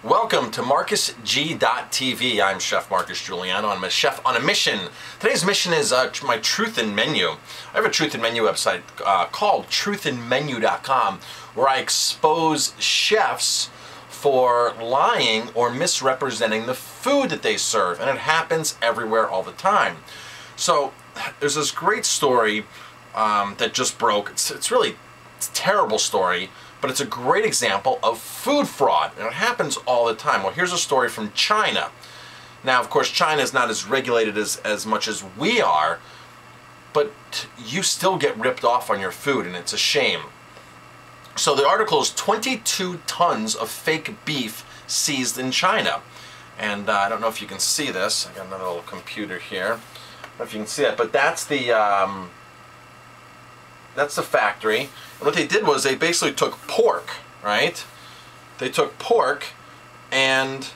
Welcome to MarcusG.tv. I'm Chef Marcus Giuliano. I'm a chef on a mission. Today's mission is my Truth in Menu. I have a Truth in Menu website called truthinmenu.com where I expose chefs for lying or misrepresenting the food that they serve. And it happens everywhere all the time. So there's this great story that just broke. It's a terrible story, but it's a great example of food fraud, and it happens all the time. Well, here's a story from China. Now, of course, China is not as regulated as much as we are, but you still get ripped off on your food, and it's a shame. So the article is 22 tons of fake beef seized in China. And I don't know if you can see this. I got another little computer here. I don't know if you can see that, but that's the factory. And what they did was they basically took pork, right? They took pork and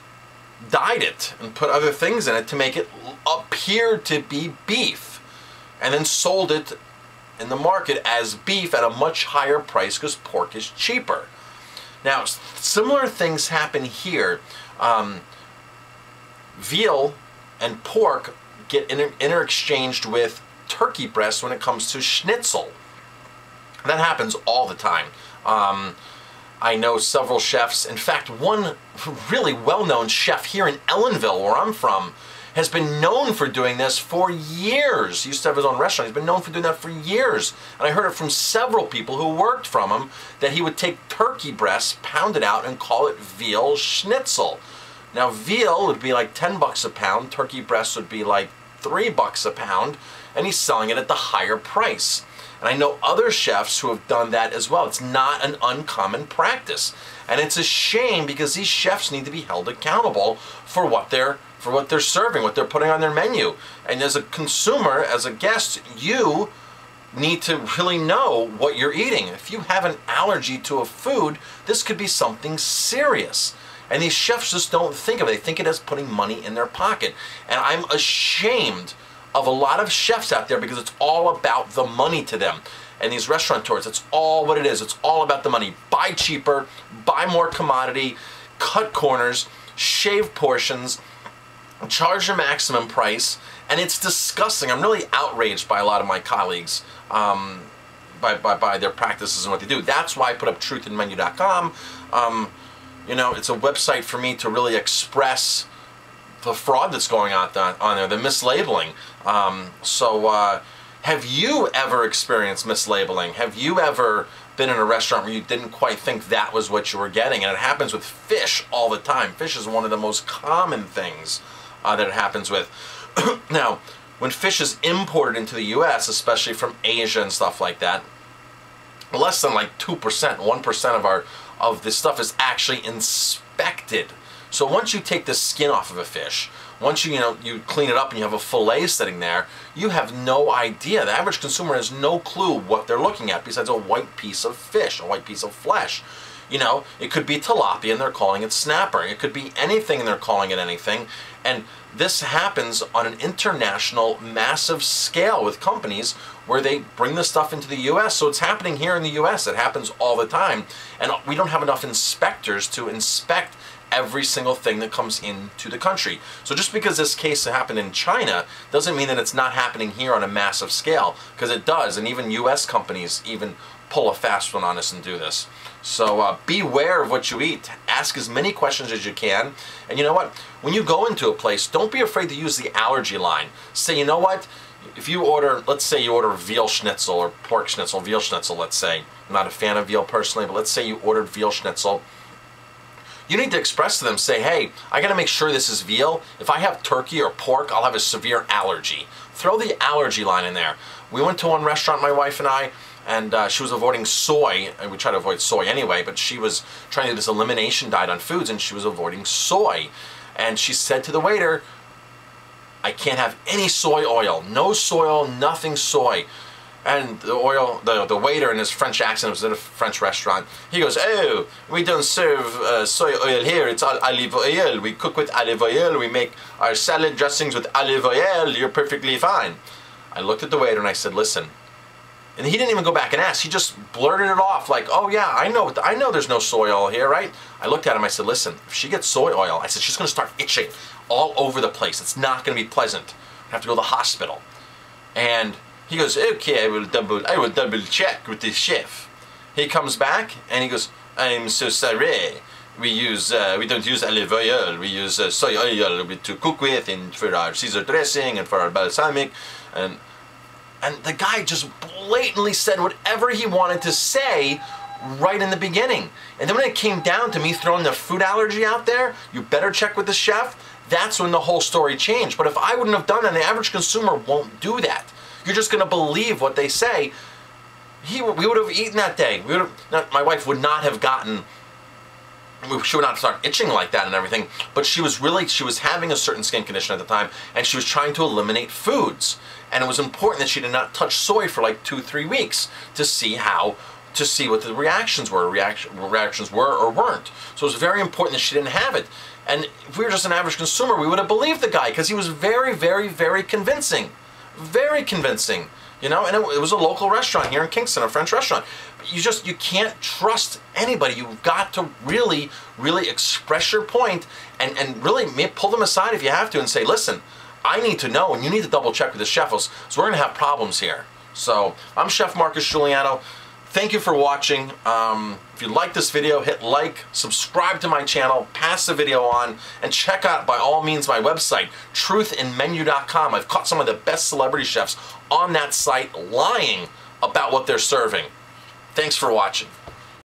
dyed it and put other things in it to make it appear to be beef, and then sold it in the market as beef at a much higher price because pork is cheaper. Now, similar things happen here. Veal and pork get interexchanged with turkey breast when it comes to schnitzel. That happens all the time. I know several chefs. In fact, one really well-known chef here in Ellenville, where I'm from, has been known for doing this for years. He used to have his own restaurant. He's been known for doing that for years. And I heard it from several people who worked from him that he would take turkey breasts, pound it out, and call it veal schnitzel. Now, veal would be like 10 bucks a pound. Turkey breasts would be like $3 a pound. And he's selling it at the higher price. And I know other chefs who have done that as well. It's not an uncommon practice. And it's a shame because these chefs need to be held accountable for what they're serving, what they're putting on their menu. And as a consumer, as a guest, you need to really know what you're eating. If you have an allergy to a food, this could be something serious. And these chefs just don't think of it. They think it as putting money in their pocket. And I'm ashamed of a lot of chefs out there because it's all about the money to them. And these restaurateurs, it's all what it is. It's all about the money. Buy cheaper, buy more commodity, cut corners, shave portions, charge a maximum price, and it's disgusting. I'm really outraged by a lot of my colleagues by their practices and what they do. That's why I put up truthinmenu.com. You know, it's a website for me to really express the fraud that's going on there, the mislabeling. Have you ever experienced mislabeling? Have you ever been in a restaurant where you didn't quite think that was what you were getting? And it happens with fish all the time. Fish is one of the most common things that it happens with. Now, when fish is imported into the U.S., especially from Asia and stuff like that, less than like 2%, 1% of this stuff is actually inspected. So once you take the skin off of a fish, once you clean it up and you have a fillet sitting there, you have no idea. The average consumer has no clue what they're looking at besides a white piece of fish, a white piece of flesh. You know, it could be tilapia and they're calling it snapper. It could be anything and they're calling it anything. And this happens on an international, massive scale with companies where they bring the stuff into the U.S. So it's happening here in the U.S. It happens all the time. And we don't have enough inspectors to inspect every single thing that comes into the country. So just because this case happened in China doesn't mean that it's not happening here on a massive scale, because it does, and even U.S. companies even pull a fast one on us and do this. So beware of what you eat. Ask as many questions as you can. And you know what? When you go into a place, don't be afraid to use the allergy line. Say, you know what? If you order, let's say you order veal schnitzel or pork schnitzel, veal schnitzel, let's say. I'm not a fan of veal personally, but let's say you ordered veal schnitzel. You need to express to them, say, hey, I got to make sure this is veal. If I have turkey or pork, I'll have a severe allergy. Throw the allergy line in there. We went to one restaurant, my wife and I, and she was avoiding soy, and we try to avoid soy anyway, but she was trying to do this elimination diet on foods, and she was avoiding soy. And she said to the waiter, I can't have any soy oil. No soy oil, nothing soy. And the waiter in his French accent, it was at a French restaurant, he goes, oh, we don't serve soy oil here, it's all olive oil. We cook with olive oil, we make our salad dressings with olive oil, you're perfectly fine. I looked at the waiter and I said, listen, And he didn't even go back and ask. He just blurted it off like, oh yeah, I know there's no soy oil here, right? I looked at him, I said, listen, if she gets soy oil, I said, she's gonna start itching all over the place. It's not gonna be pleasant. I have to go to the hospital. And he goes, okay, I will double check with the chef. He comes back and he goes, I'm so sorry. We don't use olive oil. We use soy oil to cook with, and for our Caesar dressing and for our balsamic. And the guy just blatantly said whatever he wanted to say right in the beginning. And then when it came down to me throwing the food allergy out there, you better check with the chef, that's when the whole story changed. But if I wouldn't have done that, the average consumer won't do that. You're just going to believe what they say. We would have eaten that day. My wife would not have gotten, she would not start itching like that and everything, but she was having a certain skin condition at the time, and she was trying to eliminate foods. And it was important that she did not touch soy for like 2-3 weeks to see what the reactions were or weren't. So it was very important that she didn't have it. And if we were just an average consumer, we would have believed the guy because he was very, very, very convincing. Very convincing. You know, and it was a local restaurant here in Kingston, a French restaurant. You can't trust anybody. You've got to really, really express your point and really pull them aside if you have to and say, listen, I need to know, and you need to double check with the chef, so we're going to have problems here. So I'm Chef Marcus Giuliano. Thank you for watching. If you like this video, hit like, subscribe to my channel, pass the video on, and check out, by all means, my website, truthinmenu.com. I've caught some of the best celebrity chefs on that site lying about what they're serving. Thanks for watching.